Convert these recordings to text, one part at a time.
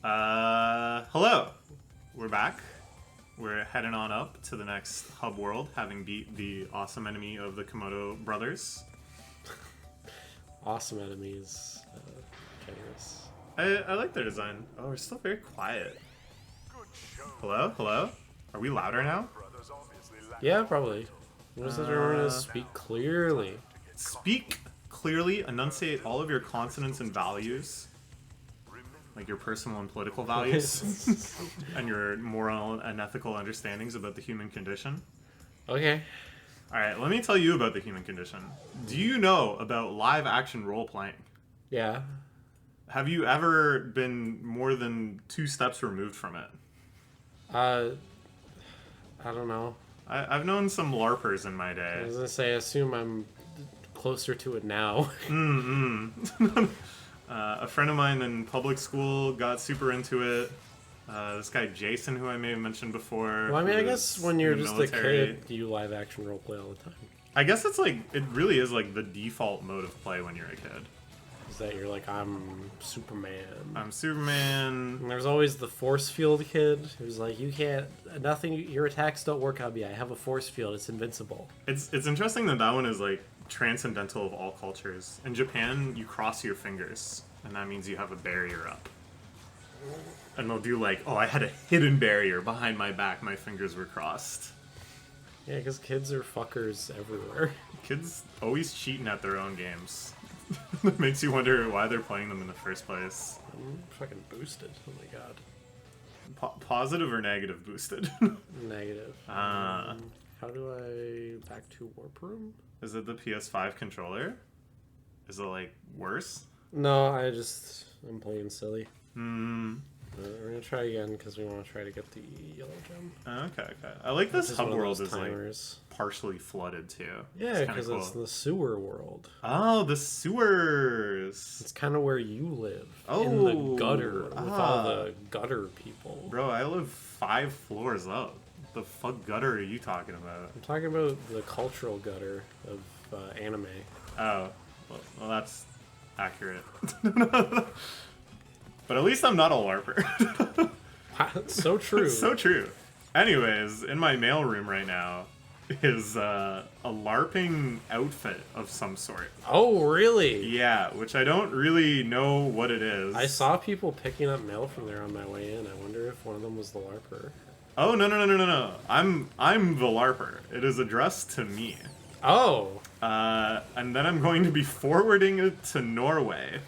Hello. We're back. We're heading on up to the next hub world, having beat the awesome enemy of the Komodo brothers. Awesome enemies. Generous. I like their design. Oh, we're still very quiet. Hello? Hello? Are we louder now? Yeah, probably. What does it remember to speak clearly? Speak clearly, enunciate all of your consonants and values. Like your personal and political values. And your moral and ethical understandings about the human condition. Okay. Alright, let me tell you about the human condition. Do you know about live action role playing? Yeah. Have you ever been more than 2 steps removed from it? I don't know. I've known some LARPers in my I day. was gonna say, I assume I'm closer to it now. A friend of mine in public school got super into it. This guy Jason, who I may have mentioned before. Well, I mean, I who guess was when in you're the just military. a kid, you live action roleplay all the time. I guess it's like, it really is like the default mode of play when you're a kid. Is that you're like, I'm Superman. I'm Superman. And there's always the force field kid who's like, you can't, nothing, your attacks don't work on me. I have a force field, it's invincible. It's interesting that one is like transcendental of all cultures. In Japan, you cross your fingers, and that means you have a barrier up. And they'll do like, oh, I had a hidden barrier behind my back, my fingers were crossed. Yeah, because kids are fuckers everywhere. Kids always cheating at their own games. It makes you wonder why they're playing them in the first place. I'm fucking boosted. Oh my god. Positive or negative boosted? Negative. Ah. How do I back to warp room? Is it the PS5 controller? Is it like worse? No, I'm playing silly. Hmm. We're gonna try again because we want to try to get the yellow gem. Okay. I like this hub world is timers. Like partially flooded too. Yeah, because it's the sewer world. Oh, the sewers. It's kind of where you live. Oh, in the gutter with all the gutter people. Bro, I live 5 floors up. The fuck gutter are you talking about? I'm talking about the cultural gutter of anime. Oh, well that's accurate. But at least I'm not a LARPer. It's so true. It's so true. Anyways, in my mailroom right now is a LARPing outfit of some sort. Oh, really? Yeah, which I don't really know what it is. I saw people picking up mail from there on my way in. I wonder if one of them was the LARPer. Oh, no. I'm the LARPer. It is addressed to me. Oh. And then I'm going to be forwarding it to Norway.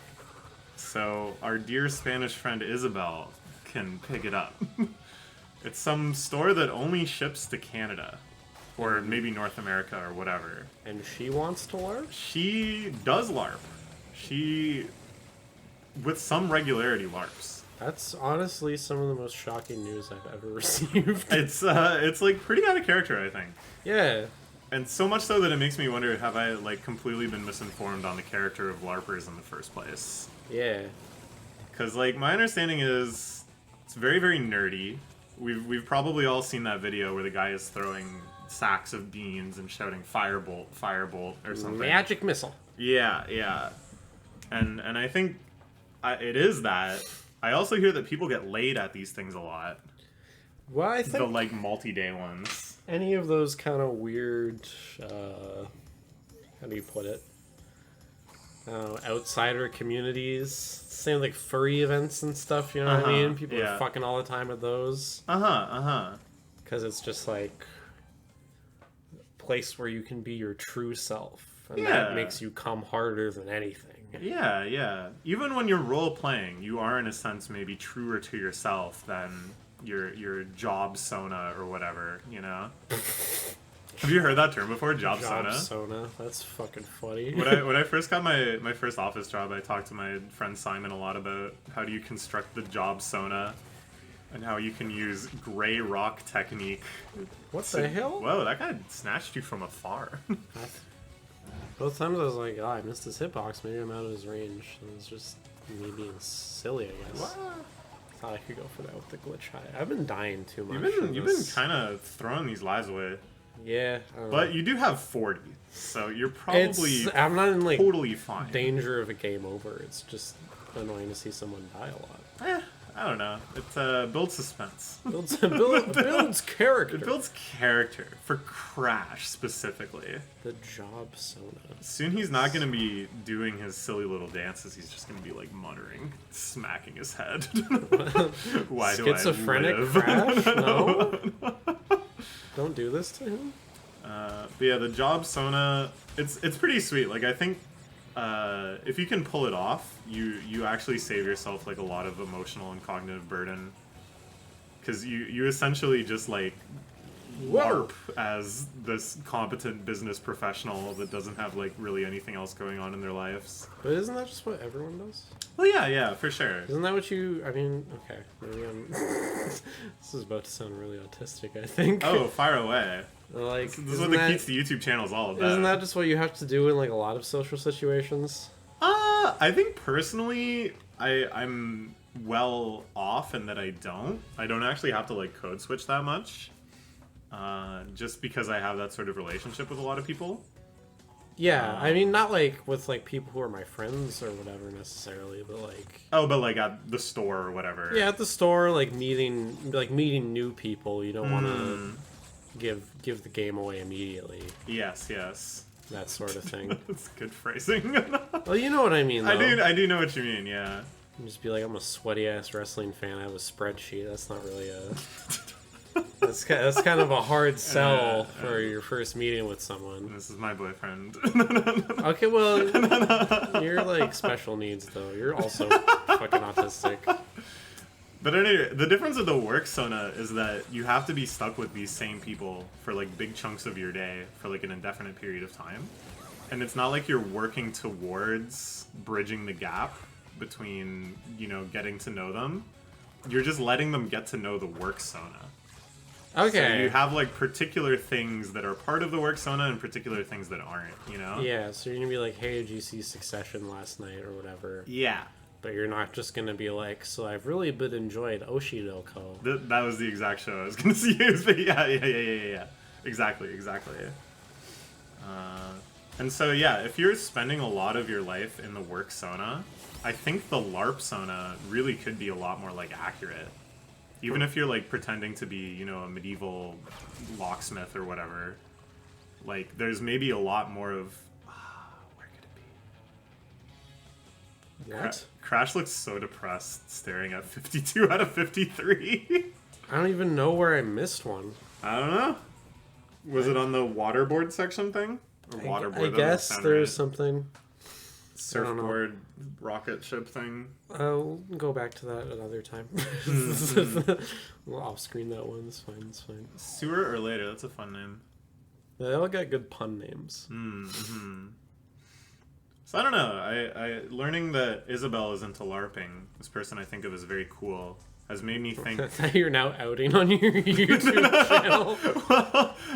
So our dear Spanish friend Isabel can pick it up. It's some store that only ships to Canada. Or maybe North America or whatever. And she wants to LARP? She does LARP. She, with some regularity, LARPs. That's honestly some of the most shocking news I've ever received. It's like pretty out of character, I think. Yeah. And so much so that it makes me wonder, have I like completely been misinformed on the character of LARPers in the first place? Yeah. Because like my understanding is it's very, very nerdy. We've probably all seen that video where the guy is throwing sacks of beans and shouting firebolt, firebolt or something. Magic missile. Yeah. And I think it is that. I also hear that people get laid at these things a lot. Well, I think the like multi-day ones. Any of those kind of weird, how do you put it? Outsider communities, same like furry events and stuff, you know what I mean? People are fucking all the time at those. Because it's just like a place where you can be your true self. And that makes you come harder than anything. Yeah. Even when you're role-playing, you are in a sense maybe truer to yourself than your job sona or whatever, you know? Have you heard that term before? Job sona? Job sona. That's fucking funny. When I first got my first office job, I talked to my friend Simon a lot about how do you construct the job sona and how you can use gray rock technique. What the hell? Whoa, that guy snatched you from afar. Both times I was like, oh, I missed his hitbox. Maybe I'm out of his range. It was just me being silly, I guess. What? Thought I could go for that with the glitch high. I've been dying too much. You've been kind of throwing these lives away. Yeah, but you do have 40, so you're probably I'm not in like totally fine. Danger of a game over. It's just annoying to see someone die a lot. I don't know. It builds suspense. Builds character. It builds character for Crash specifically. The job Sona. Soon he's not going to be doing his silly little dances. He's just going to be like muttering, smacking his head. Why do I Schizophrenic live? Crash? No. Don't do this to him. But yeah, the job Sona, it's pretty sweet. Like I think if you can pull it off, you actually save yourself like a lot of emotional and cognitive burden, because you essentially just like LARP as this competent business professional that doesn't have like really anything else going on in their lives. But isn't that just what everyone does? Well, yeah, for sure. Isn't that what you? I mean, okay, maybe I'm. This is about to sound really autistic, I think. Oh, fire away! Like, this is what the Keats the YouTube channel is all about. Isn't that just what you have to do in like a lot of social situations? I think personally, I'm well off in that I don't actually have to like code switch that much. Just because I have that sort of relationship with a lot of people. Yeah, I mean, not like with like people who are my friends or whatever necessarily, but like. Oh, but like at the store or whatever. Yeah, at the store, like meeting new people. You don't want to give the game away immediately. Yes. That sort of thing. That's good phrasing. Well, you know what I mean, though. I do know what you mean. Yeah. Just be like, I'm a sweaty ass wrestling fan. I have a spreadsheet. That's not really a. That's kind of a hard sell for your first meeting with someone. This is my boyfriend. Okay, well, you're like special needs though. You're also fucking autistic. But anyway, the difference with the work Sona is that you have to be stuck with these same people for like big chunks of your day for like an indefinite period of time. And it's not like you're working towards bridging the gap between, getting to know them. You're just letting them get to know the work Sona. Okay. So you have like particular things that are part of the work Sona and particular things that aren't, Yeah, so you're gonna be like, hey, did you see Succession last night or whatever? Yeah. But you're not just gonna be like, so I've really been enjoyed Oshidoko. That was the exact show I was gonna see. Yeah. Exactly. And so yeah, if you're spending a lot of your life in the work Sona, I think the LARP Sona really could be a lot more like accurate. Even if you're like pretending to be, a medieval locksmith or whatever, like there's maybe a lot more of where could it be? What? Crash looks so depressed, staring at 52 out of 53. I don't even know where I missed one. I don't know. Was it on the waterboard section thing? Or waterboard? I guess there's something. Surfboard rocket ship thing. I'll go back to that another time. We'll off-screen that one. It's fine. Sooner or later. That's a fun name. They all got good pun names. Mm-hmm. So I don't know. I learning that Isabelle is into LARPing, this person I think of as very cool, has made me think. You're now outing on your YouTube channel.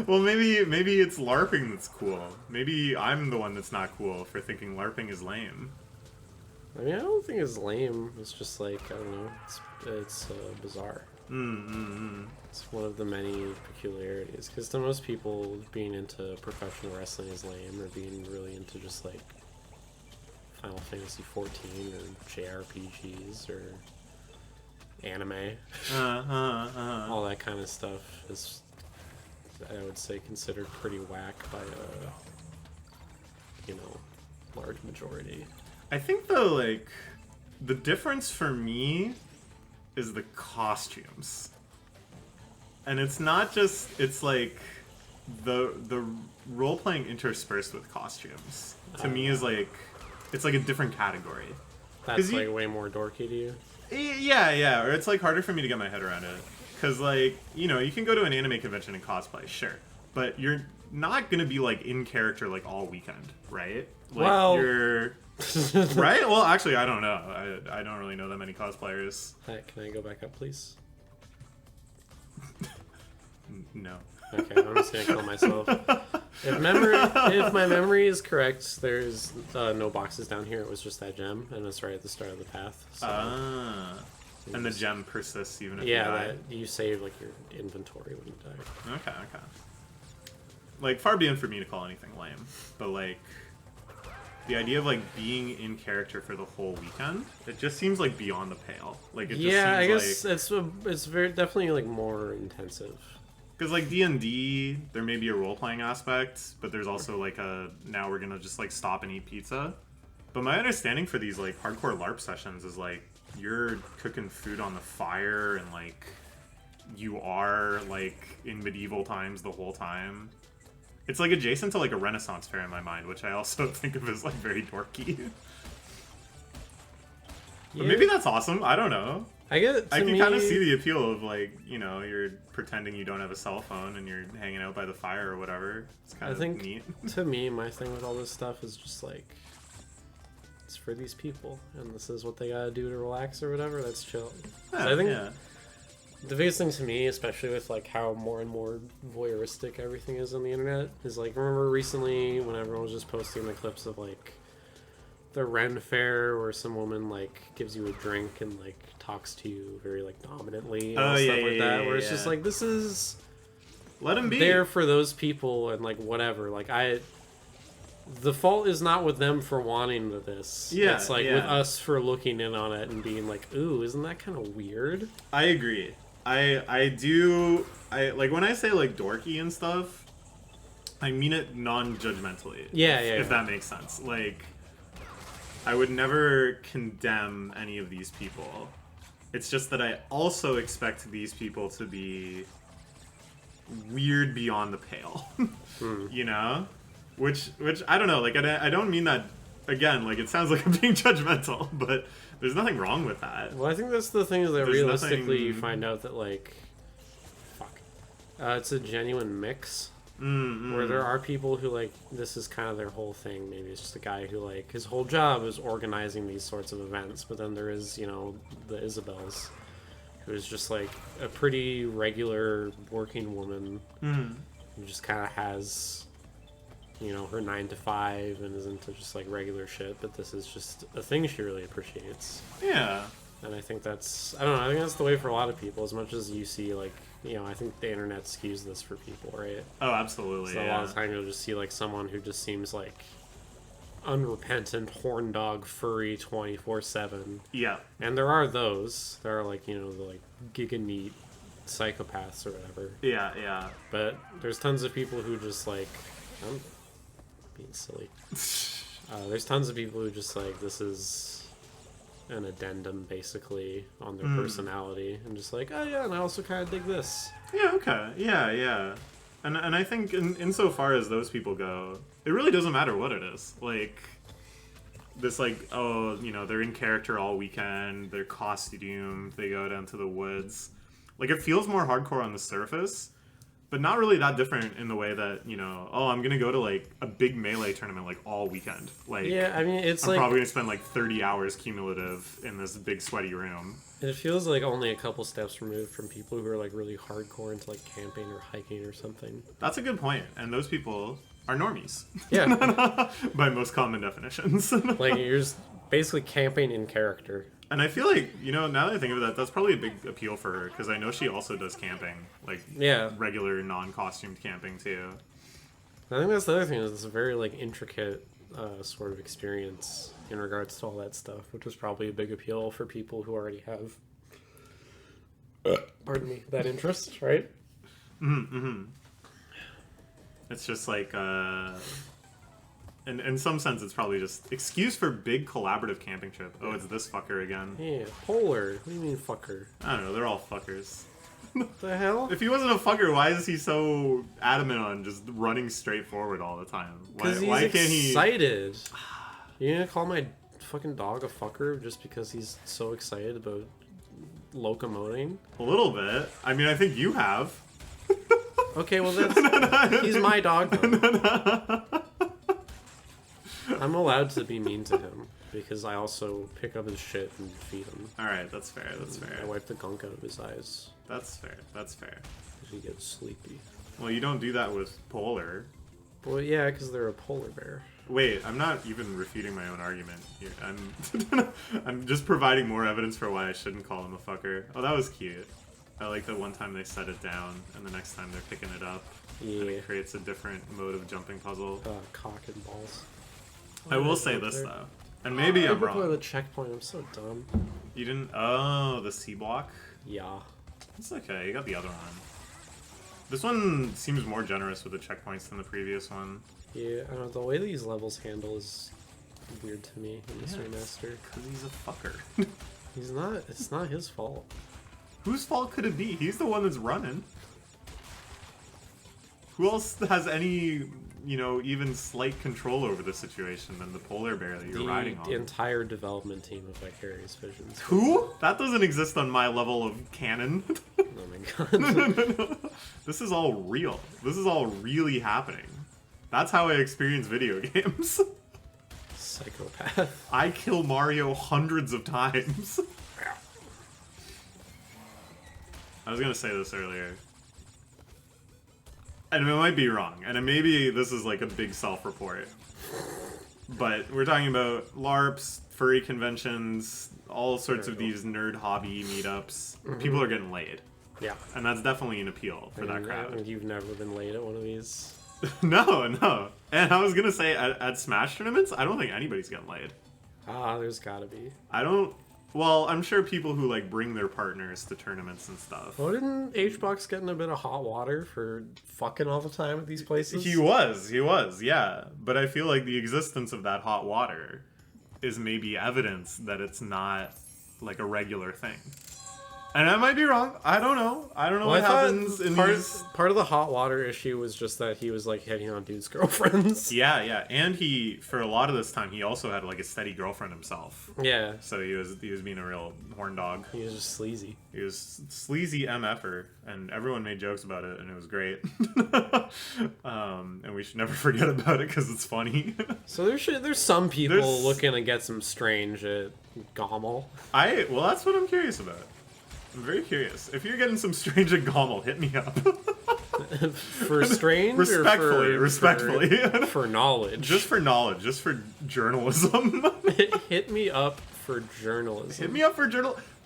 well, maybe it's LARPing that's cool. Maybe I'm the one that's not cool for thinking LARPing is lame. I mean, I don't think it's lame. It's just like, I don't know. It's bizarre. It's one of the many peculiarities. Because to most people, being into professional wrestling is lame, or being really into just like Final Fantasy 14 or JRPGs or anime, all that kind of stuff is, I would say, considered pretty whack by a large majority. I think though, like, the difference for me is the costumes, and it's not just, it's like the role playing interspersed with costumes to me is like, it's like a different category. That's like way more dorky to you. Yeah, or it's like harder for me to get my head around it. Because, like, you can go to an anime convention and cosplay, sure. But you're not going to be, like, in character, like, all weekend, right? Like, well... you're... right? Well, actually, I don't know. I don't really know that many cosplayers. Can I go back up, please? No. Okay, I'm just going to kill myself. If my memory is correct, there's no boxes down here. It was just that gem, and it's right at the start of the path. So and the gem persists even if you die. Yeah, you save like your inventory when you die. Okay. Like, far beyond for me to call anything lame, but like, the idea of like being in character for the whole weekend, it just seems like beyond the pale. Like it yeah, I just guess like, it's very definitely like more intensive. because like D&D, there may be a role playing aspect, but there's also like a now we're gonna just like stop and eat pizza. But my understanding for these like hardcore LARP sessions is like you're cooking food on the fire and like you are like in medieval times the whole time. It's like adjacent to like a Renaissance fair in my mind, which I also think of as like very dorky. But maybe that's awesome. I don't know. I get it. I can kind of see the appeal of like, you know, you're pretending you don't have a cell phone and you're hanging out by the fire or whatever. It's kind of neat. To me, my thing with all this stuff is just like, it's for these people, and this is what they gotta do to relax or whatever. That's chill. Yeah, I think the biggest thing to me, especially with like how more and more voyeuristic everything is on the internet, is like, remember recently when everyone was just posting the clips of like the Ren Fair where some woman like gives you a drink and like talks to you very like dominantly and stuff like that, where it's just like, this is let him be there for those people and like whatever. Like the fault is not with them for wanting this. Yeah, it's like with us for looking in on it and being like, ooh, isn't that kind of weird? I agree. I do. I like when I say like dorky and stuff, I mean it non-judgmentally. If that makes sense. Like, I would never condemn any of these people. It's just that I also expect these people to be weird beyond the pale. You know? Which I don't know, like I don't mean that again, like it sounds like I'm being judgmental, but there's nothing wrong with that. Well, I think that's the thing, is that realistically you find out that like it's a genuine mix. Where there are people who like this is kind of their whole thing. Maybe it's just a guy who like his whole job is organizing these sorts of events, but then there is, you know, the Isabels, who is just like a pretty regular working woman who just kind of has, you know, her 9 to 5 and is into just like regular shit, but this is just a thing she really appreciates. Yeah. And I think that's, I don't know, I think that's the way for a lot of people, as much as you see like, you know, I think the internet skews this for people, right? Oh, absolutely. So a lot of the time you'll just see like someone who just seems like unrepentant horn dog furry 24/7. Yeah. And there are those. There are like, you know, the like giga neat psychopaths or whatever. Yeah. But there's tons of people who just like, I'm being silly. There's tons of people who just like, this is an addendum basically on their personality, and just like, oh yeah, and I also kind of dig this. Yeah, okay. Yeah. And I think insofar as those people go, it really doesn't matter what it is. Like, this like, oh, you know, they're in character all weekend, they're costumed, they go down to the woods. Like, it feels more hardcore on the surface, but not really that different in the way that, you know, oh, I'm gonna go to like a big Melee tournament like all weekend. Like, yeah, I mean, I'm probably gonna spend like 30 hours cumulative in this big sweaty room. It feels like only a couple steps removed from people who are like really hardcore into like camping or hiking or something. That's a good point, and those people are normies. Yeah. By most common definitions. Like, you're just basically camping in character. And I feel like, you know, now that I think of that, that's probably a big appeal for her, because I know she also does camping, like regular non-costumed camping too. I think that's the other thing, is it's a very like intricate sort of experience in regards to all that stuff, which is probably a big appeal for people who already have, pardon me, that interest, right? It's just like, in some sense, it's probably just excuse for big collaborative camping trip. Oh, it's this fucker again. Yeah, Polar. What do you mean fucker? I don't know, they're all fuckers. What the hell? If he wasn't a fucker, why is he so adamant on just running straight forward all the time? Why can't he? Excited. You gonna call my fucking dog a fucker just because he's so excited about locomoting? A little bit. I mean, I think you have. Okay, well that's he's my dog though. I'm allowed to be mean to him because I also pick up his shit and feed him. Alright, that's fair, that's fair. I wipe the gunk out of his eyes. That's fair, that's fair. Because he gets sleepy. Well, you don't do that with Polar. Well, yeah, because they're a polar bear. Wait, I'm not even refuting my own argument here. I'm just providing more evidence for why I shouldn't call him a fucker. Oh, that was cute. I like that one time they set it down, and the next time they're picking it up. Yeah. And it creates a different mode of jumping puzzle. Cock and balls. I will say this though, and maybe I'm wrong. The checkpoint. I'm so dumb. You didn't. Oh, the C block. Yeah. It's okay. You got the other one. This one seems more generous with the checkpoints than the previous one. Yeah, I don't know. The way these levels handle is weird to me in this remaster. Because he's a fucker. He's not. It's not his fault. Whose fault could it be? He's the one that's running. Who else has any, you know, even slight control over the situation than the polar bear that you're riding on? The entire development team of Vicarious Visions. Who? That doesn't exist on my level of canon. Oh my god. No. This is all real. This is all really happening. That's how I experience video games. Psychopath. I kill Mario hundreds of times. I was gonna say this earlier. And it might be wrong, and maybe this is like a big self-report. But we're talking about LARPs, furry conventions, all sorts of these nerd hobby meetups. People are getting laid. Yeah. And that's definitely an appeal for that crowd. You've never been laid at one of these? No. And I was gonna say, at Smash tournaments, I don't think anybody's getting laid. There's gotta be. Well, I'm sure people who, like, bring their partners to tournaments and stuff. Well, didn't H-Box get in a bit of hot water for fucking all the time at these places? He was, yeah. But I feel like the existence of that hot water is maybe evidence that it's not, like, a regular thing. And I might be wrong. I don't know. What happens in these... Part of the hot water issue was just that he was, like, hitting on dudes' girlfriends. Yeah. And he, for a lot of this time, he also had, like, a steady girlfriend himself. Yeah. So he was being a real horn dog. He was just sleazy. He was sleazy MFer, and everyone made jokes about it, and it was great. And we should never forget about it, because it's funny. So there's some people looking to get some strange at Gommel. Well, that's what I'm curious about. I'm very curious. If you're getting some strange at Gommel, hit me up. For strange Respectfully. For knowledge. Just for knowledge. Just for journalism. Hit me up for journalism. Hit me up for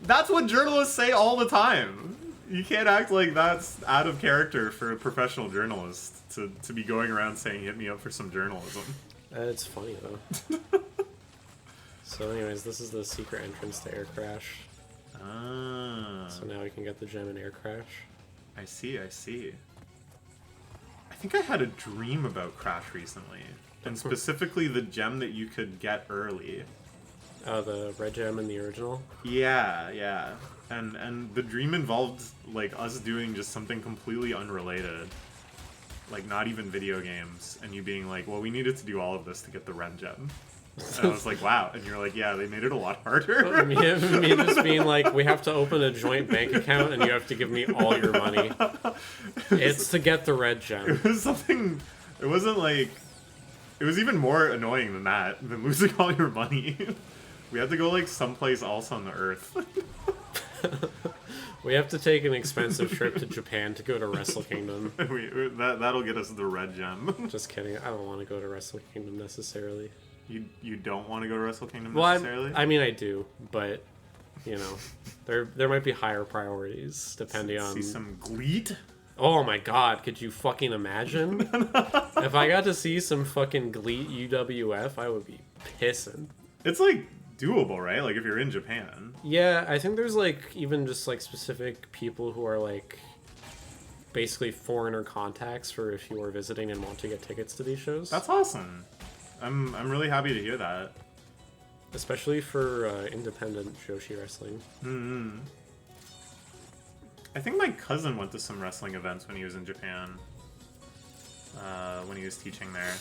That's what journalists say all the time. You can't act like that's out of character for a professional journalist to be going around saying, hit me up for some journalism. It's funny, though. So anyways, this is the secret entrance to Air Crash. So now we can get the gem in Air Crash. I see. I think I had a dream about Crash recently, and specifically the gem that you could get early. Oh, the red gem in the original? Yeah. And the dream involved, like, us doing just something completely unrelated. Like, not even video games, and you being like, well, we needed to do all of this to get the red gem. And I was like, wow. And you're like, yeah, they made it a lot harder. Me just being like, we have to open a joint bank account and you have to give me all your money. It's to get the red gem. It was something... It wasn't like... It was even more annoying than that, than losing all your money. We had to go, like, someplace else on the Earth. We have to take an expensive trip to Japan to go to Wrestle Kingdom. That'll get us the red gem. Just kidding. I don't want to go to Wrestle Kingdom necessarily. You don't want to go to Wrestle Kingdom necessarily? I mean, I do, but, you know, there might be higher priorities, depending on... See some GLEAT? Oh my god, could you fucking imagine? If I got to see some fucking GLEAT UWF, I would be pissing. It's, like, doable, right? Like, if you're in Japan. Yeah, I think there's, like, even just, like, specific people who are, like, basically foreigner contacts for if you are visiting and want to get tickets to these shows. That's awesome. I'm really happy to hear that. Especially for independent Joshi wrestling. Mm-hmm. I think my cousin went to some wrestling events when he was in Japan. When he was teaching there.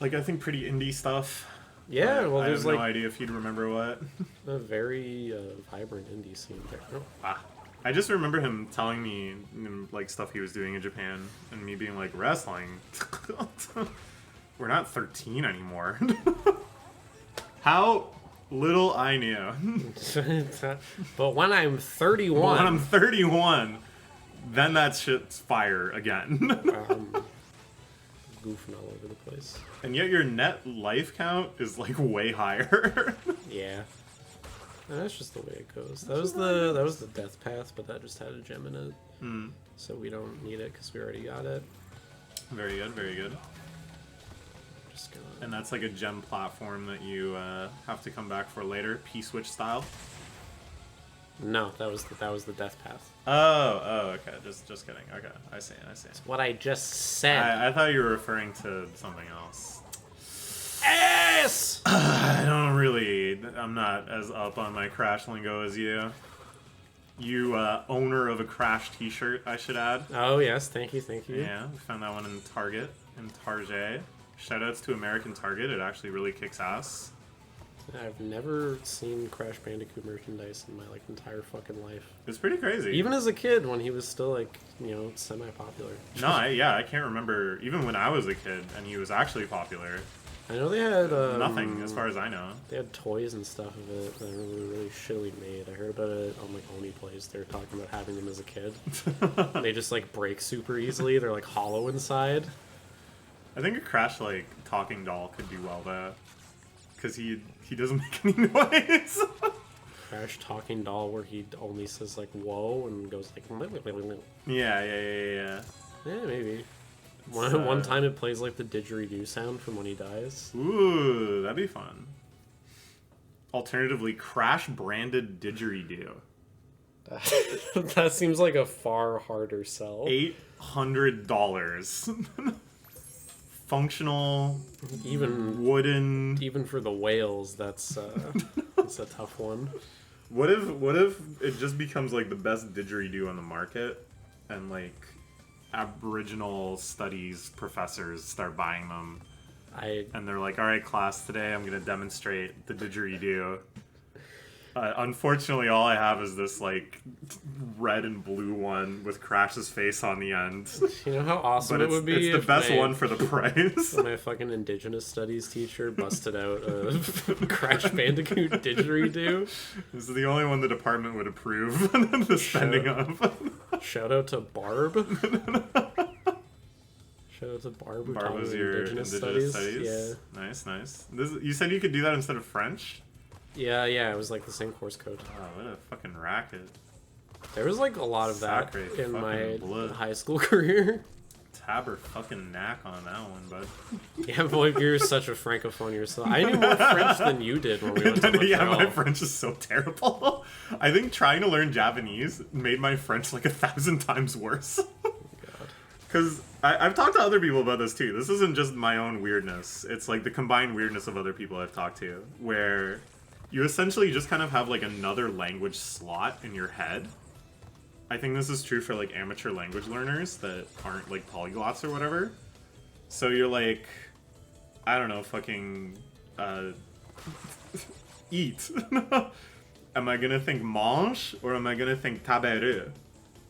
Like, I think pretty indie stuff. Yeah, well, there's I have no idea if you'd remember what. A very vibrant indie scene there. Oh. Ah. I just remember him telling me, like, stuff he was doing in Japan, and me being like, wrestling? We're not 13 anymore. How little I knew. But when I'm 31... When I'm 31, then that shit's fire again. Goofing all over the place. And yet your net life count is, like, way higher. Yeah. And that's just the way it goes. That was the death path, but that just had a gem in it. Mm. So we don't need it because we already got it. Very good, very good. just gonna... And that's like a gem platform that you have to come back for later, P-switch style. No, that was the death path. Oh, okay. Just kidding. Okay, I see. That's what I just said. I thought you were referring to something else. Yes! I'm not as up on my Crash lingo as you. You, owner of a Crash t-shirt, I should add. Oh, yes. Thank you. Yeah, we found that one in Target, in Target. Shoutouts to American Target. It actually really kicks ass. I've never seen Crash Bandicoot merchandise in my, like, entire fucking life. It's pretty crazy. Even as a kid, when he was still, like, you know, semi-popular. No, I can't remember, even when I was a kid, and he was actually popular. I know they had... nothing, as far as I know. They had toys and stuff of it that were really shittily made. I heard about it on, like, Oni Plays. They were talking about having them as a kid. They just, like, break super easily. They're, like, hollow inside. I think a Crash, like, talking doll could do well, though. Because he doesn't make any noise. Crash talking doll where he only says, like, whoa, and goes, like... Yeah. Yeah, maybe. One time it plays, like, the didgeridoo sound from when he dies. Ooh, that'd be fun. Alternatively, Crash-branded didgeridoo. That seems like a far harder sell. $800. Functional, even wooden. Even for the whales, that's it's a tough one. What if it just becomes like the best didgeridoo on the market, and like Aboriginal studies professors start buying them, and they're like, "All right, class, today I'm gonna demonstrate the didgeridoo." Unfortunately, all I have is this, like, red and blue one with Crash's face on the end. You know how awesome it would be? It's the best one for the price. My fucking Indigenous Studies teacher busted out a Crash Bandicoot didgeridoo. This is the only one the department would approve the spending of. Shout out to Barb. Shout out to Barb. Barb was your Indigenous Studies? Yeah. Nice. You said you could do that instead of French? Yeah, it was like the same course code. Oh, what a fucking racket. There was like a lot of that in my high school career. Tabber fucking knack on that one, bud. Yeah, boy, you're such a francophone yourself. I knew more French than you did when we went to Montreal. Yeah, my French is so terrible. I think trying to learn Japanese made my French like 1,000 times worse. Because I've talked to other people about this too. This isn't just my own weirdness. It's like the combined weirdness of other people I've talked to, where you essentially just kind of have like another language slot in your head. I think this is true for like amateur language learners that aren't like polyglots or whatever. So you're like, I don't know, fucking eat. Am I gonna think mange or am I gonna think taberu?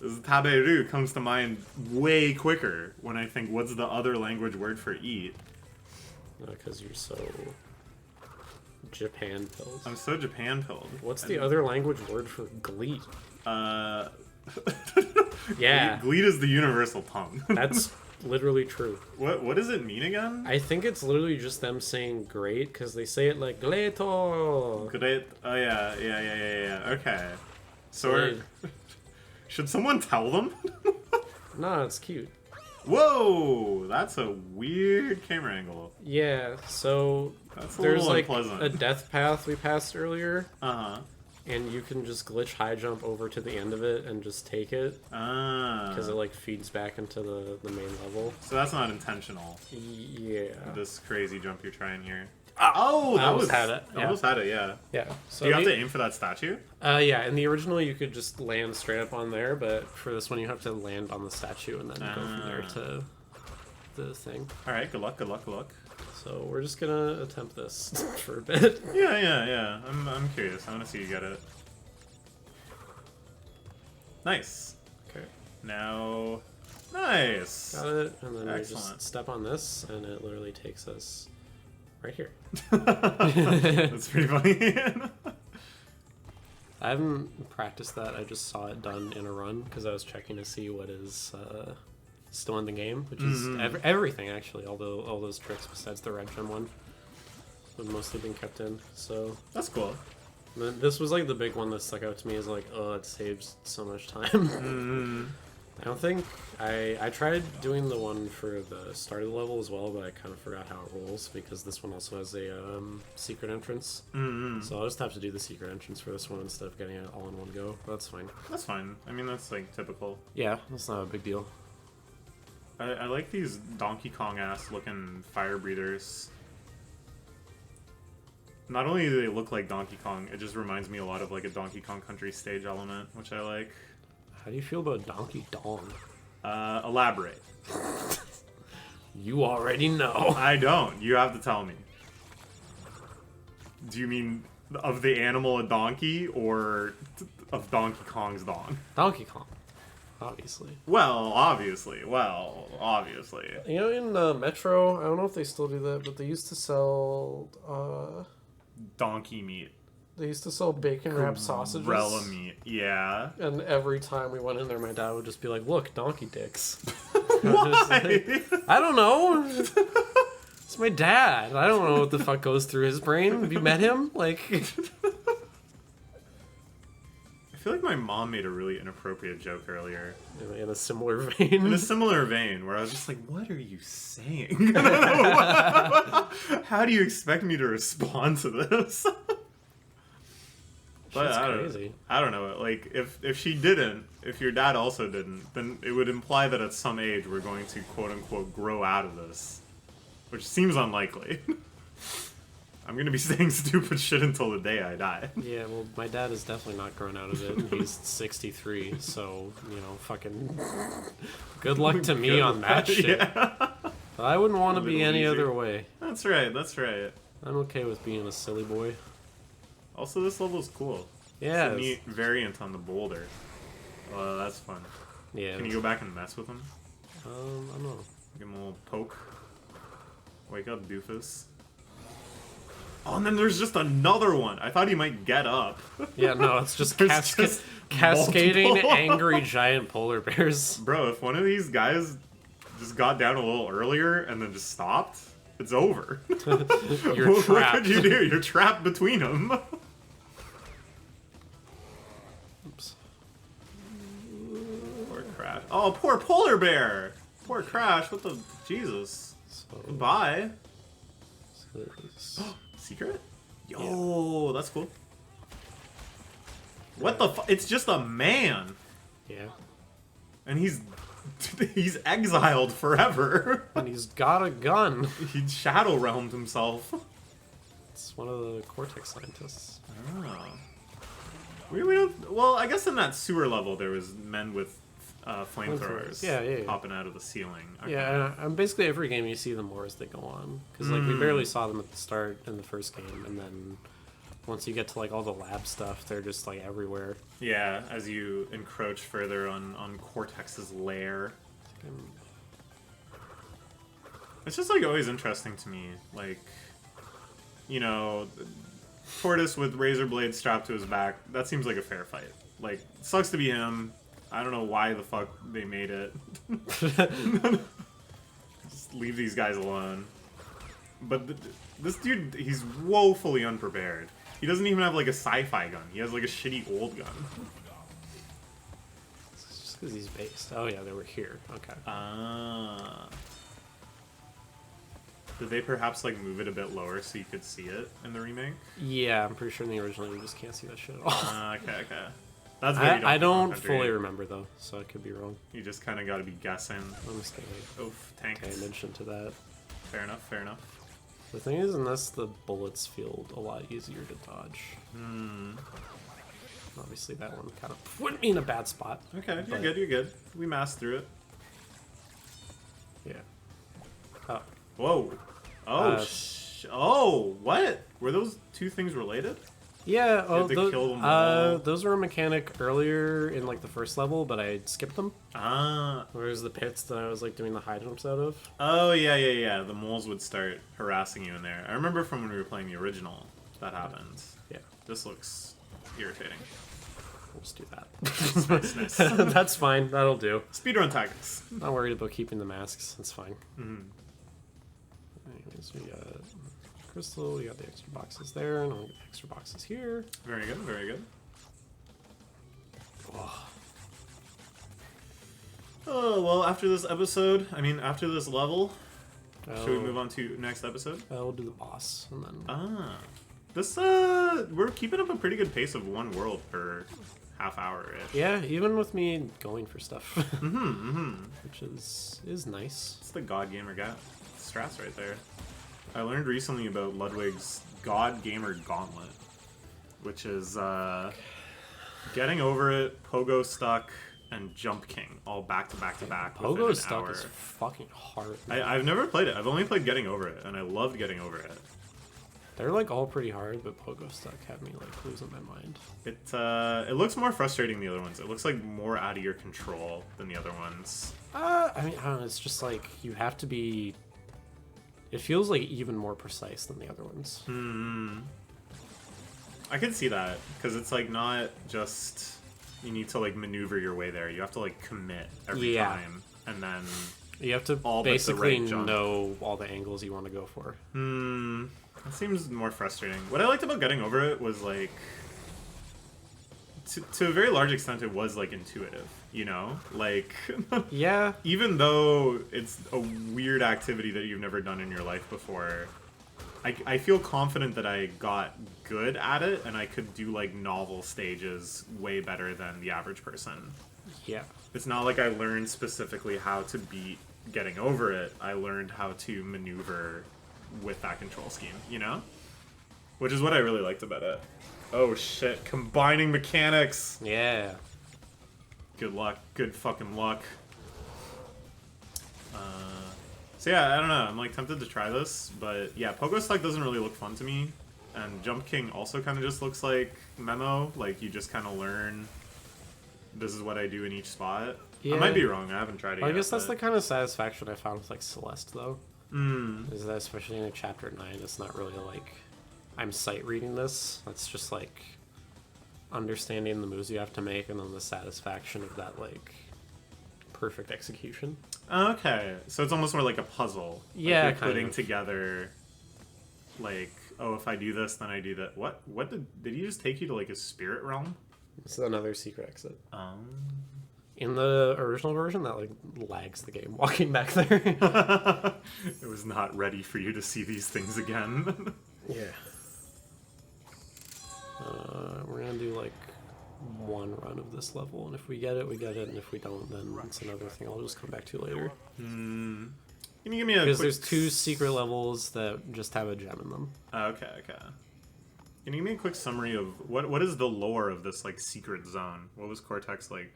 Taberu comes to mind way quicker when I think what's the other language word for eat. Because you're so Japan-pilled. I'm so Japan-pilled. What's the other language word for glee? Yeah. Gleed is the universal tongue. That's literally true. What does it mean again? I think it's literally just them saying great, because they say it like gleto. Great. Oh, yeah. Okay. So should someone tell them? No, it's cute. Whoa! That's a weird camera angle. Yeah, so there's like a death path we passed earlier. Uh-huh. And you can just glitch high jump over to the end of it and just take it. Because it like feeds back into the main level. So that's not intentional. Yeah. This crazy jump you're trying here. Oh, that almost had it. Yeah. Almost had it, yeah. Yeah. So do you have to aim for that statue? Yeah. In the original, you could just land straight up on there, but for this one, you have to land on the statue and then go from there to the thing. All right. Good luck. So we're just gonna attempt this for a bit. Yeah. I'm curious. I want to see you get it. Nice. Okay. Now, nice. Got it, and then Excellent. we just step on this, and it literally takes us right here. That's pretty funny. I haven't practiced that. I just saw it done in a run because I was checking to see what is still in the game, which is everything actually. Although all those tricks besides the red gem one have mostly been kept in. So that's cool. This was like the big one that stuck out to me. Is like, oh, it saves so much time. I don't think I tried doing the one for the start of the level as well, but I kind of forgot how it rolls because this one also has a secret entrance. Mm-hmm. So I'll just have to do the secret entrance for this one instead of getting it all in one go. But that's fine. That's fine. I mean, that's like typical. Yeah, that's not a big deal. I like these Donkey Kong ass looking fire breathers. Not only do they look like Donkey Kong, it just reminds me a lot of like a Donkey Kong Country stage element, which I like. How do you feel about Donkey Dong? Elaborate. You already know. I don't. You have to tell me. Do you mean of the animal a donkey, or of Donkey Kong's dong? Donkey Kong, obviously. Well, obviously. You know, in Metro, I don't know if they still do that, but they used to sell... donkey meat. They used to sell bacon-wrapped sausages. Umbrella meat, yeah. And every time we went in there, my dad would just be like, look, donkey dicks. Why? Like, I don't know. It's my dad. I don't know what the fuck goes through his brain. Have you met him? Like... I feel like my mom made a really inappropriate joke earlier. In a similar vein. In a similar vein, where I was just like, what are you saying? How do you expect me to respond to this? But I don't know. Like, if she didn't, if your dad also didn't, then it would imply that at some age we're going to quote-unquote grow out of this. Which seems unlikely. I'm gonna be saying stupid shit until the day I die. Yeah, well, my dad is definitely not grown out of it. He's 63, so, you know, fucking... Good luck to me on that shit. Yeah. I wouldn't want to be any other way. That's right, that's right. I'm okay with being a silly boy. Also, this level's cool. Yeah. It's a neat variant on the boulder. Well, that's fun. Yeah. Can you go back and mess with him? I don't know. Give him a little poke. Wake up, doofus. Oh, and then there's just another one. I thought he might get up. Yeah, no, it's just, cascading multiple. angry giant polar bears. Bro, if one of these guys just got down a little earlier and then just stopped, it's over. You're trapped. What could you do? You're trapped between them. Oops. Poor Crash. Oh, poor polar bear. Poor Crash. What the... Jesus. So, Goodbye. So Secret? Yo, yeah. That's cool. What the fu- It's just a man. Yeah. And he's exiled forever. And he's got a gun. He shadow realmed himself. It's one of the Cortex scientists. Oh. We don't... Well, I guess in that sewer level there was men with flamethrowers popping out of the ceiling. Okay. Yeah, and basically every game you see them more as they go on. Because like we barely saw them at the start in the first game, and then once you get to like all the lab stuff, they're just like everywhere. Yeah, as you encroach further on Cortex's lair. It's just like always interesting to me, like, you know, Tortoise with razor blades strapped to his back, that seems like a fair fight. Like, sucks to be him. I don't know why the fuck they made it. Just leave these guys alone. But this dude, he's woefully unprepared. He doesn't even have like a sci-fi gun. He has like a shitty old gun. It's just because he's based. Oh yeah, they were here. Okay. Ah. Did they perhaps like move it a bit lower so you could see it in the remake? Yeah, I'm pretty sure in the original you just can't see that shit at all. Okay. That's I don't fully remember though, so I could be wrong. You just kind of got to be guessing. I'm just kidding. Oof, tanked. Okay, mention to that. Fair enough. The thing is, in this, the bullets feel a lot easier to dodge. Obviously, that one kind of put me in a bad spot. Okay, you're good. We masked through it. Yeah. Oh. Whoa. Oh, what? Were those two things related? Yeah, kill them all. those were a mechanic earlier in like the first level, but I skipped them. Ah. Whereas the pits that I was like doing the high jumps out of. Oh, yeah. The moles would start harassing you in there. I remember from when we were playing the original, that happened. Yeah. This looks irritating. We'll just do that. Nice. That's fine. That'll do. Speedrun tactics. Not worried about keeping the masks. That's fine. Mm-hmm. Anyways, we got crystal. We got the extra boxes there, and we got the extra boxes here. Very good. Oh. Oh, well, after this episode, after this level, should we move on to next episode? We'll do the boss, and then... This, we're keeping up a pretty good pace of one world per half hour-ish. Yeah, even with me going for stuff. Which is nice. It's the God Gamer strats right there. I learned recently about Ludwig's God Gamer Gauntlet, which is, getting over it, Pogo Stuck, and Jump King, all back to back to back. Pogo Stuck is fucking hard. I've never played it. I've only played Getting Over It, and I loved Getting Over It. They're like all pretty hard, but Pogo Stuck had me like losing my mind. It looks more frustrating than the other ones. It looks like more out of your control than the other ones. I don't know. It's just like you have to be. It feels like even more precise than the other ones. I can see that because it's like not just you need to like maneuver your way there. You have to like commit every time, and then you have to basically know all the angles you want to go for. That seems more frustrating. What I liked about Getting Over It was like, to a very large extent, it was like intuitive. You know, like yeah. Even though it's a weird activity that you've never done in your life before, I feel confident that I got good at it, and I could do like novel stages way better than the average person. Yeah. It's not like I learned specifically how to beat Getting Over It. I learned how to maneuver with that control scheme, you know? Which is what I really liked about it. Oh shit, combining mechanics! Yeah. Good luck. Good fucking luck. So yeah, I don't know. I'm like tempted to try this, but yeah, Pogo Stuck doesn't really look fun to me. And Jump King also kind of just looks like Memo. Like you just kind of learn this is what I do in each spot. Yeah. I might be wrong. I haven't tried it yet. I guess that's the kind of satisfaction I found with like Celeste though. Is that especially in chapter 9, it's not really like I'm sight reading this. It's just like understanding the moves you have to make and then the satisfaction of that like perfect execution. Okay, so it's almost more like a puzzle. Yeah, like you're putting together like, oh, if I do this, then I do that. What did he just take you to like a spirit realm? It's another secret exit. In the original version, that like lags the game walking back there. It was not ready for you to see these things again. Yeah. We're gonna do like one run of this level, and if we get it, we get it, and if we don't, then it's another thing I'll just come back to later. Can you give me a because there's 2 secret levels that just have a gem in them. Okay. Can you give me a quick summary of what is the lore of this like secret zone? What was Cortex like?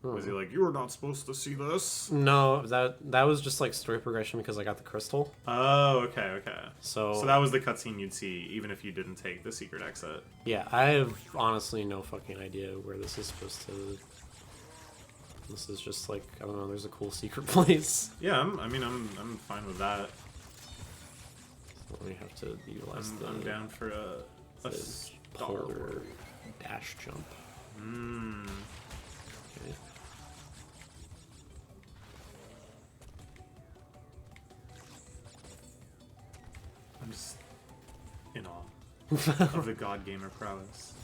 Was he like, you were not supposed to see this? No, that was just like story progression because I got the crystal. Oh, okay. So that was the cutscene you'd see even if you didn't take the secret exit. Yeah, I have honestly no fucking idea where this is supposed to. This is just like, I don't know. There's a cool secret place. Yeah, I'm fine with that. So we have to utilize I'm down for a polar dash jump. Okay. I'm just in awe of the God Gamer prowess.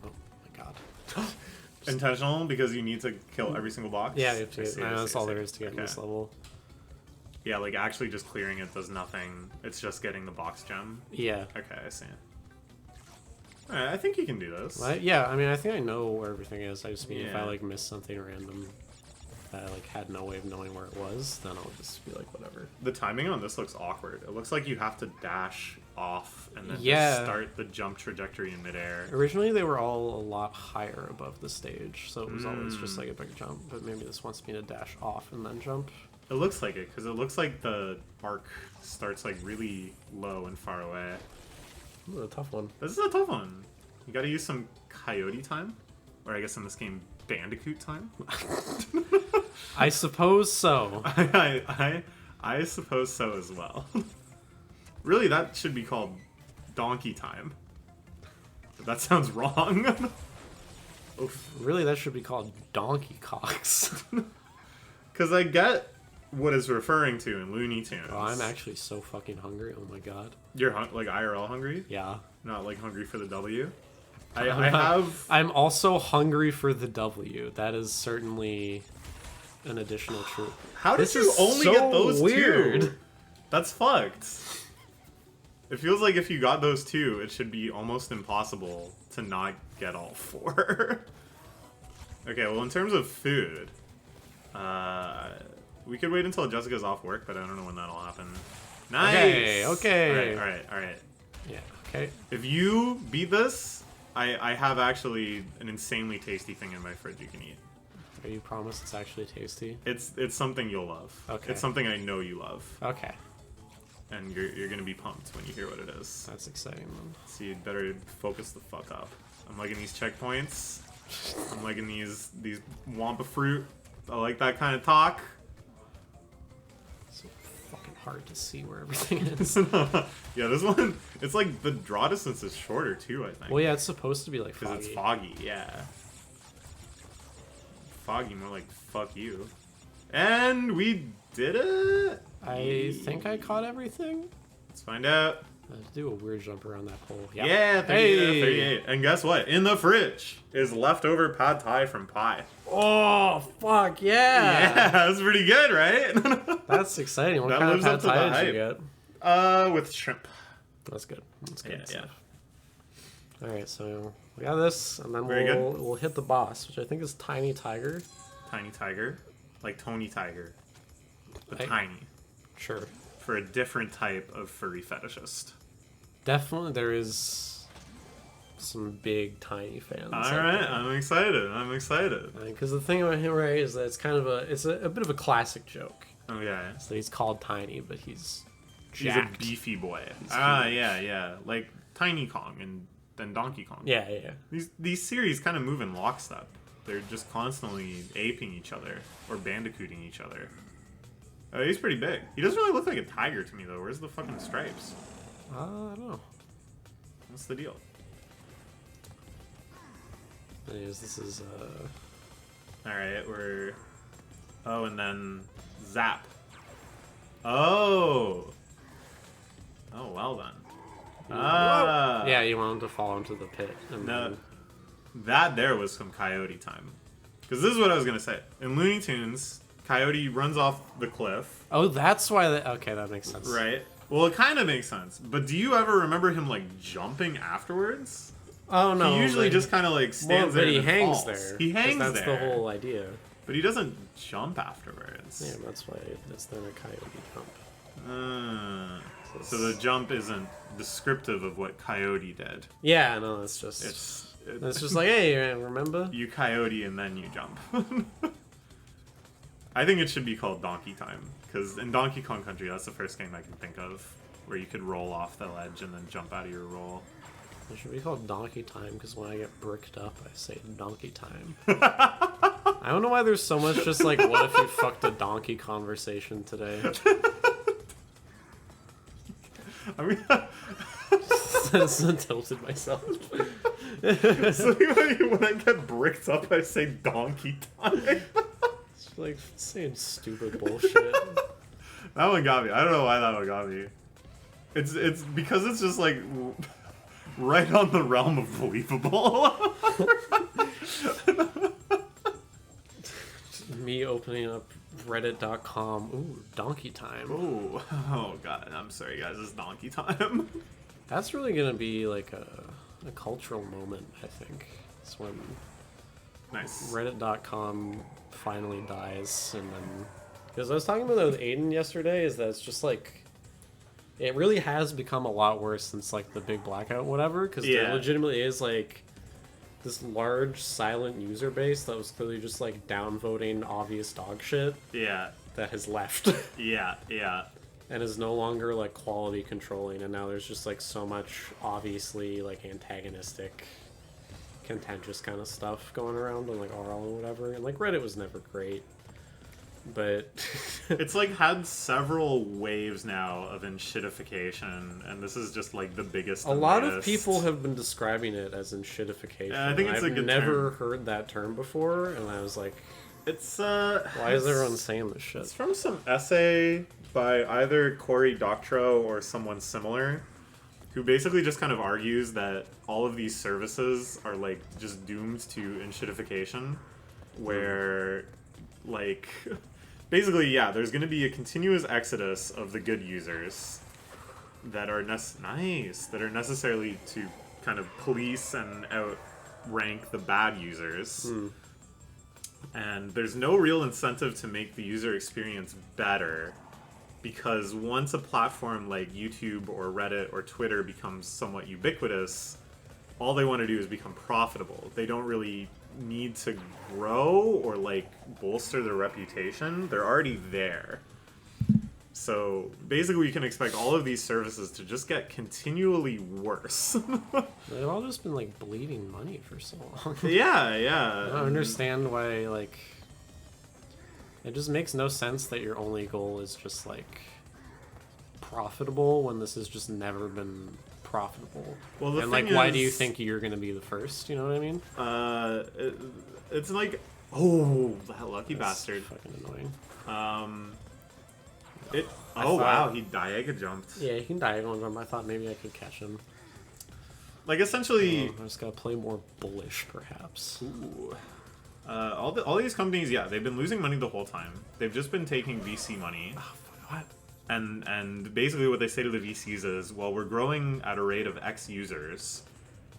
Oh my god. Intentional because you need to kill every single box? Yeah, you have to. That's all there is to get in this level. Yeah, like actually just clearing it does nothing. It's just getting the box gem. Yeah. Okay, I see. Alright, I think you can do this. Yeah, I think I know where everything is. I just mean if I like miss something random that I like had no way of knowing where it was, then I'll just be like, whatever. The timing on this looks awkward. It looks like you have to dash off and then just start the jump trajectory in midair. Originally they were all a lot higher above the stage, so it was always just like a big jump, but maybe this wants me to dash off and then jump. It looks like it, because it looks like the arc starts like really low and far away. This is a tough one. This is a tough one. You gotta use some coyote time, or I guess in this game, bandicoot time. I suppose so. I suppose so as well. Really, that should be called donkey time. But that sounds wrong. Oof. Really, that should be called donkey cocks. Because I get what it's referring to in Looney Tunes. Oh, I'm actually so fucking hungry. Oh my god. You're like IRL hungry? Yeah. Not like hungry for the W? I have... I'm also hungry for the W. That is certainly an additional troop. How did you only get those two? That's fucked. It feels like if you got those two, it should be almost impossible to not get all 4. Okay, well, in terms of food, we could wait until Jessica's off work, but I don't know when that'll happen. Nice! Okay. Alright. Yeah, okay. If you beat this, I have actually an insanely tasty thing in my fridge you can eat. Are you promised it's actually tasty? It's something you'll love. Okay. It's something I know you love. Okay. And you're gonna be pumped when you hear what it is. That's exciting, man. So you'd better focus the fuck up. I'm liking these checkpoints. I'm liking these Wampa fruit. I like that kind of talk. So fucking hard to see where everything is. Yeah, this one, it's like the draw distance is shorter too, I think. Well, yeah, it's supposed to be like foggy. Because it's foggy, yeah. Foggy, more like fuck you. And we did it! I think I caught everything. Let's find out. Let's do a weird jump around that pole. Yep. Yeah, 38. And guess what? In the fridge is leftover pad thai from Pi. Oh, fuck, yeah! Yeah, that's pretty good, right? That's exciting. What that kind of lives pad up to thai the did you hype. get? With shrimp. That's good. That's good Yeah. stuff. Alright, so we got this, and then Very we'll hit the boss, which I think is Tiny Tiger. Tiny Tiger? Like Tony Tiger. But tiny. Sure. For a different type of furry fetishist. Definitely there is some big Tiny fans. Alright, I'm excited. Because the thing about him, right, is that it's kind of a bit of a classic joke. Oh, yeah. So he's called Tiny, but he's jacked. He's a beefy boy. Yeah. Like Tiny Kong and Donkey Kong. Yeah. These series kind of move in lockstep. They're just constantly aping each other or bandicooting each other. He's pretty big. He doesn't really look like a tiger to me, though. Where's the fucking stripes? I don't know. What's the deal? Anyways, this is Alright, we're... Oh, and then... Zap. Oh! Oh, well then. Yeah, you want him to fall into the pit. And No. That there was some Coyote time. Because this is what I was going to say. In Looney Tunes, Coyote runs off the cliff. Oh, that's why... Okay, that makes sense. Right. Well, it kind of makes sense. But do you ever remember him, like, jumping afterwards? Oh, no. He usually just kind of, like, stands there and he hangs falls. there. He hangs that's there. That's the whole idea. But he doesn't jump afterwards. Yeah, that's why it's then a Coyote jump. So the jump isn't descriptive of what Coyote did. Yeah, no, it's just... It's just like, hey, remember? You Coyote and then you jump. I think it should be called Donkey Time. Because in Donkey Kong Country, that's the first game I can think of where you could roll off the ledge and then jump out of your roll. It should be called Donkey Time, because when I get bricked up, I say Donkey Time. I don't know why there's so much just like, what if you fucked a donkey conversation today? I mean... I tilted myself. So when I get bricked up, I say Donkey Time. It's like saying stupid bullshit. That one got me. I don't know why that one got me. It's because it's just like right on the realm of believable. Me opening up Reddit.com. Ooh, Donkey Time. Ooh. Oh god, I'm sorry guys, it's Donkey Time. That's really gonna be like a cultural moment, I think. It's when Reddit.com finally dies, and then... Because I was talking about that with Aiden yesterday, is that it's just like... It really has become a lot worse since like the big blackout whatever, because there legitimately is like this large silent user base that was clearly just like downvoting obvious dog shit. Yeah. That has left. Yeah. And is no longer like quality controlling, and now there's just like so much obviously like antagonistic, contentious kind of stuff going around on like RL or whatever. And like Reddit was never great, but it's like had several waves now of enshittification, and this is just like the biggest. A lot of people have been describing it as enshittification. I think it's I've a good never term. heard that term before, and I was like, it's why is everyone saying this shit? It's from some essay by either Cory Doctorow or someone similar, who basically just kind of argues that all of these services are like just doomed to enshittification, where like, basically, yeah, there's going to be a continuous exodus of the good users that are necessarily to kind of police and outrank the bad users. And there's no real incentive to make the user experience better, because once a platform like YouTube or Reddit or Twitter becomes somewhat ubiquitous, all they want to do is become profitable. They don't really need to grow or like bolster their reputation. They're already there. So basically we can expect all of these services to just get continually worse. They've all just been like bleeding money for so long. Yeah. I don't understand why, like, it just makes no sense that your only goal is just like profitable when this has just never been profitable. Well, the and thing like, why do you think you're gonna be the first? You know what I mean? It's like, oh, that lucky bastard. Fucking annoying. Wow, he diagonal jumped. Yeah, he can diagonal jump. I thought maybe I could catch him. Like, essentially, I just gotta play more bullish, perhaps. Ooh. All these companies, yeah, they've been losing money the whole time. They've just been taking VC money. Oh, what? And basically what they say to the VCs is, well, we're growing at a rate of X users,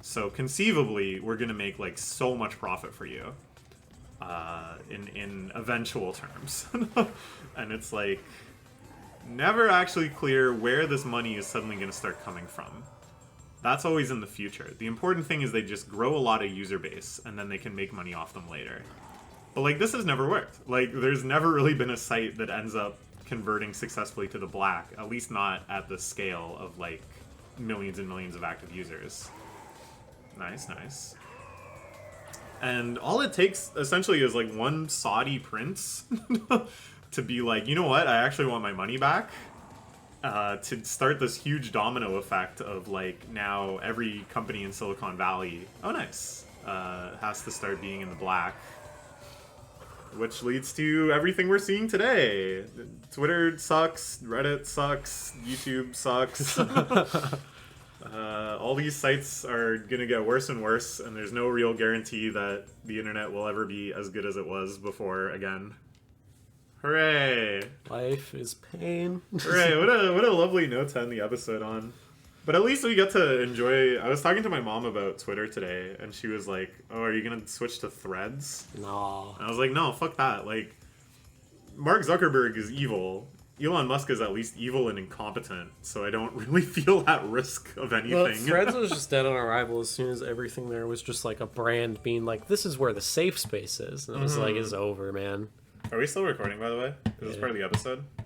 so conceivably we're gonna make like so much profit for you, in eventual terms. And it's like never actually clear where this money is suddenly gonna start coming from. That's always in the future. The important thing is they just grow a lot of user base, and then they can make money off them later. But like, this has never worked. Like, there's never really been a site that ends up converting successfully to the black, at least not at the scale of like millions and millions of active users. Nice. And all it takes essentially is like one Saudi prince to be like, you know what, I actually want my money back, to start this huge domino effect of like, now every company in Silicon Valley, has to start being in the black. Which leads to everything we're seeing today. Twitter sucks, Reddit sucks, YouTube sucks. All these sites are gonna get worse and worse, and there's no real guarantee that the internet will ever be as good as it was before again. Hooray! Life is pain. Hooray! What a lovely note to end the episode on. But at least we get to enjoy... I was talking to my mom about Twitter today, and she was like, oh, are you going to switch to Threads? No. And I was like, no, fuck that. Like, Mark Zuckerberg is evil. Elon Musk is at least evil and incompetent, so I don't really feel at risk of anything. Well, Threads was just dead on arrival as soon as everything there was just like a brand being like, this is where the safe space is. And I was like, it's over, man. Are we still recording, by the way? Is this part of the episode?